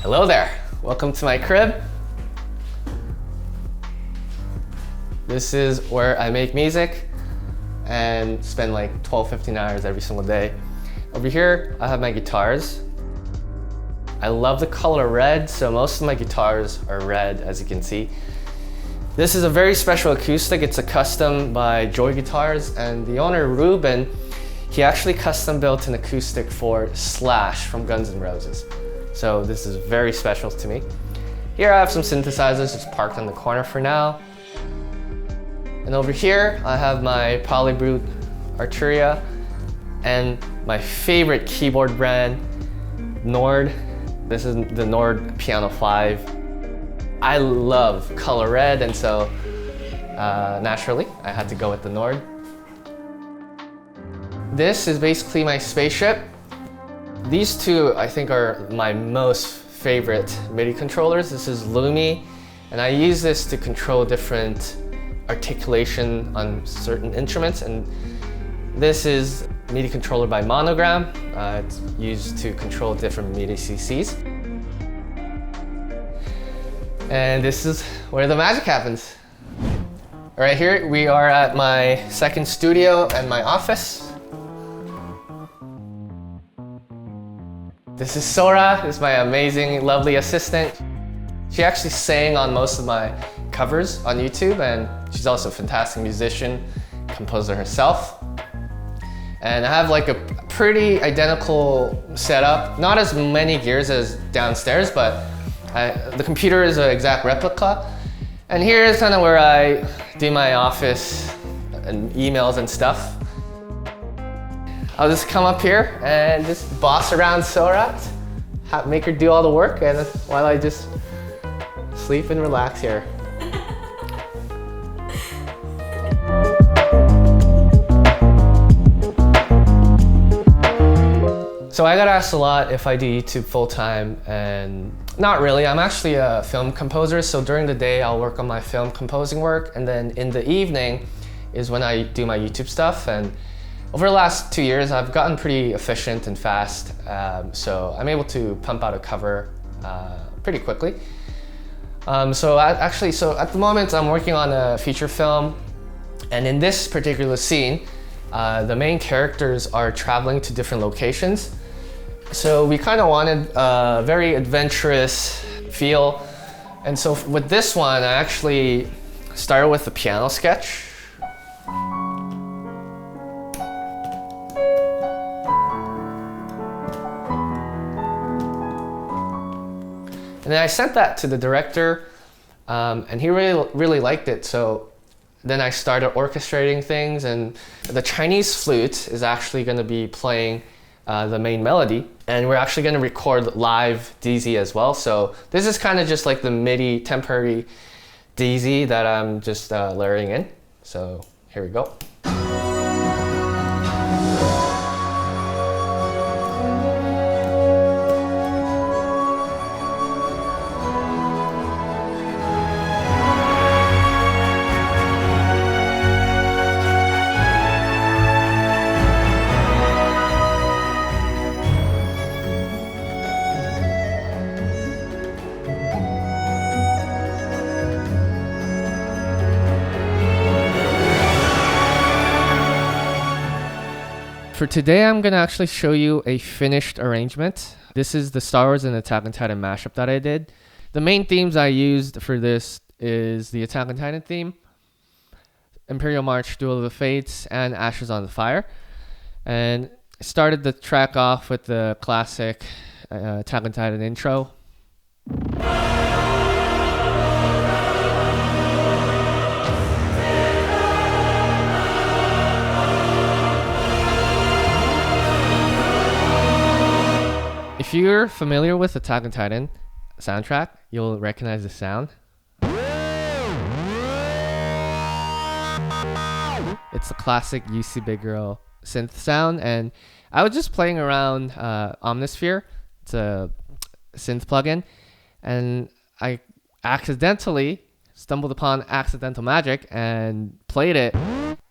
Hello there, welcome to my crib. This is where I make music and spend like 12-15 hours every single day. Over here, I have my guitars. I love the color red, so most of my guitars are red, as you can see. This is a very special acoustic. It's a custom by Joy Guitars, and the owner, Ruben, he actually custom built an acoustic for Slash from Guns N' Roses. So this is very special to me. Here I have some synthesizers just parked in the corner for now. And over here I have my Polybrute Arturia and my favorite keyboard brand, Nord. This is the Nord Piano 5. I love color red, and so naturally I had to go with the Nord. This is basically my spaceship. These two, I think, are my most favorite MIDI controllers. This is Lumi, and I use this to control different articulation on certain instruments. And this is MIDI controller by Monogram. It's used to control different MIDI CCs. And this is where the magic happens. Right here, we are at my second studio and my office. This is Sora. This is my amazing, lovely assistant. She actually sang on most of my covers on YouTube, and she's also a fantastic musician, composer herself. And I have like a pretty identical setup. Not as many gears as downstairs, but the computer is an exact replica. And here is kind of where I do my office and emails and stuff. I'll just come up here and just boss around Sora, make her do all the work, and while I just sleep and relax here. So I got asked a lot if I do YouTube full-time, and not really. I'm actually a film composer, so during the day I'll work on my film composing work, and then in the evening is when I do my YouTube stuff. And over the last 2 years, I've gotten pretty efficient and fast, so I'm able to pump out a cover pretty quickly. So at the moment, I'm working on a feature film, and in this particular scene, the main characters are traveling to different locations. So we kind of wanted a very adventurous feel, and so with this one, I actually started with a piano sketch. And then I sent that to the director, and he really liked it. So then I started orchestrating things, and the Chinese flute is actually going to be playing the main melody, and we're actually going to record live DZ as well. So this is kind of just like the MIDI temporary DZ that I'm just layering in. So here we go. For today, I'm going to actually show you a finished arrangement. This is the Star Wars and Attack on Titan mashup that I did. The main themes I used for this is the Attack on Titan theme, Imperial March, Duel of the Fates, and Ashes on the Fire. And I started the track off with the classic Attack on Titan intro. If you're familiar with Attack on Titan soundtrack, you'll recognize the sound. It's a classic UC Big Girl synth sound, and I was just playing around Omnisphere. It's a synth plugin, and I accidentally stumbled upon Accidental Magic and played it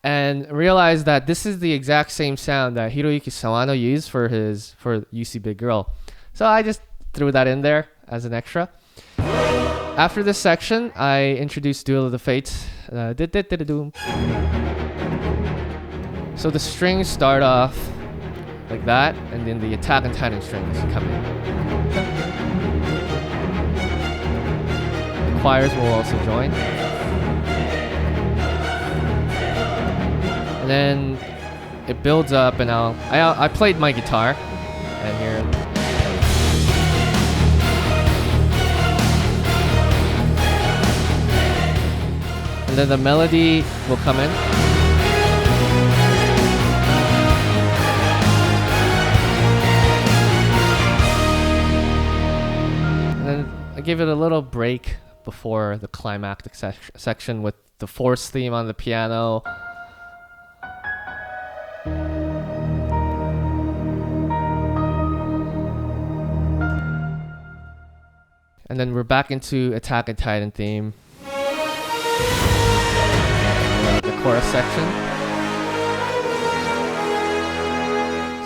and realized that this is the exact same sound that Hiroyuki Sawano used for UC Big Girl. So I just threw that in there as an extra. After this section, I introduced Duel of the Fates. So the strings start off like that, and then the Attack on Titan strings come in. The choirs will also join. And then it builds up, and I played my guitar, and here. And then the melody will come in. And then I give it a little break before the climactic section with the Force theme on the piano. And then we're back into Attack on Titan theme. The chorus section.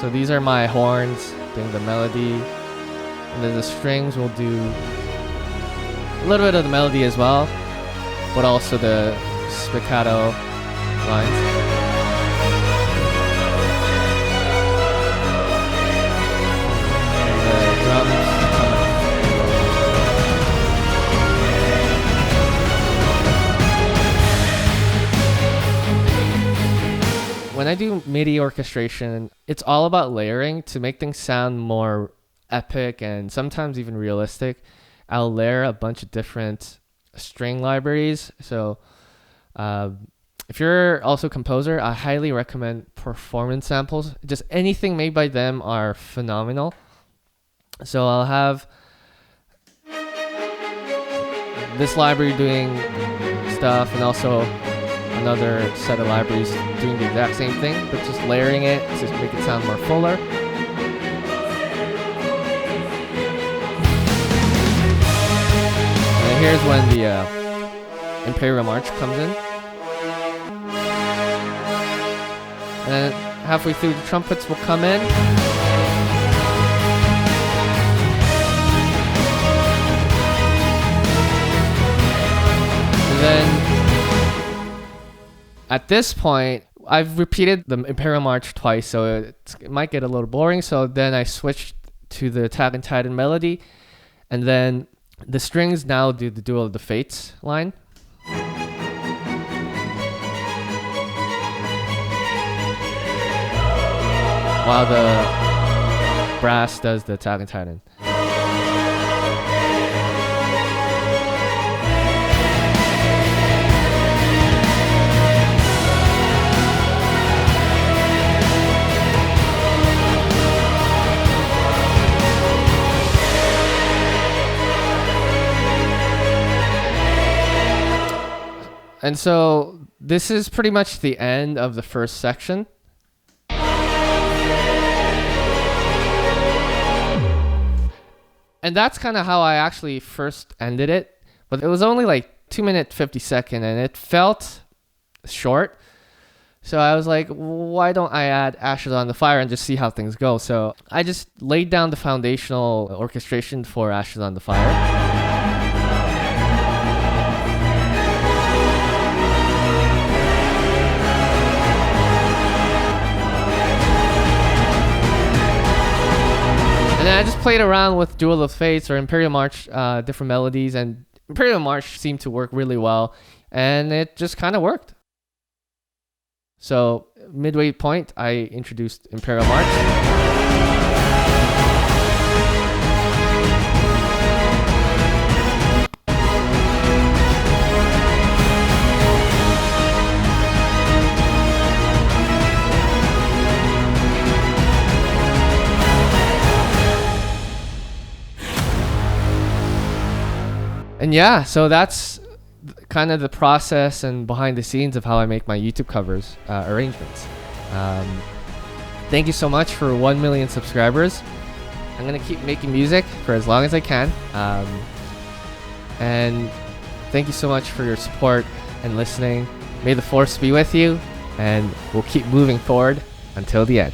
So these are my horns doing the melody, and then the strings will do a little bit of the melody as well, but also the spiccato lines. And the drums. When I do MIDI orchestration, it's all about layering to make things sound more epic and sometimes even realistic. I'll layer a bunch of different string libraries. So if you're also a composer, I highly recommend Performance samples. Just anything made by them are phenomenal. So I'll have this library doing stuff, and also another set of libraries doing the exact same thing, but just layering it to make it sound more fuller. And here's when the Imperial March comes in. And halfway through, the trumpets will come in. And then at this point, I've repeated the Imperial March twice, so it might get a little boring. So then I switched to the Attack on Titan melody, and then the strings now do the Duel of the Fates line. While the brass does the Attack on Titan. And so this is pretty much the end of the first section. And that's kind of how I actually first ended it. But it was only like 2 minutes 50 and it felt short. So I was like, why don't I add Ashes on the Fire and just see how things go? So I just laid down the foundational orchestration for Ashes on the Fire. And then I just played around with Duel of Fates or Imperial March, different melodies, and Imperial March seemed to work really well, and it just kind of worked. So midway point, I introduced Imperial March. And yeah, so that's kind of the process and behind the scenes of how I make my YouTube covers arrangements. Thank you so much for 1 million subscribers. I'm going to keep making music for as long as I can. And thank you so much for your support and listening. May the force be with you, and we'll keep moving forward until the end.